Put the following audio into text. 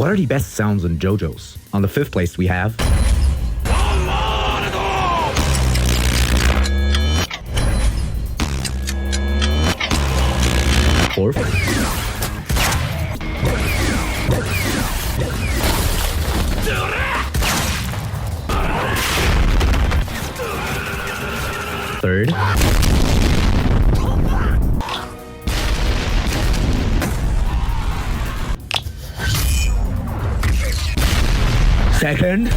What are the best sounds in JoJo's? On the 5th place, we have... Fourth. Third. Second.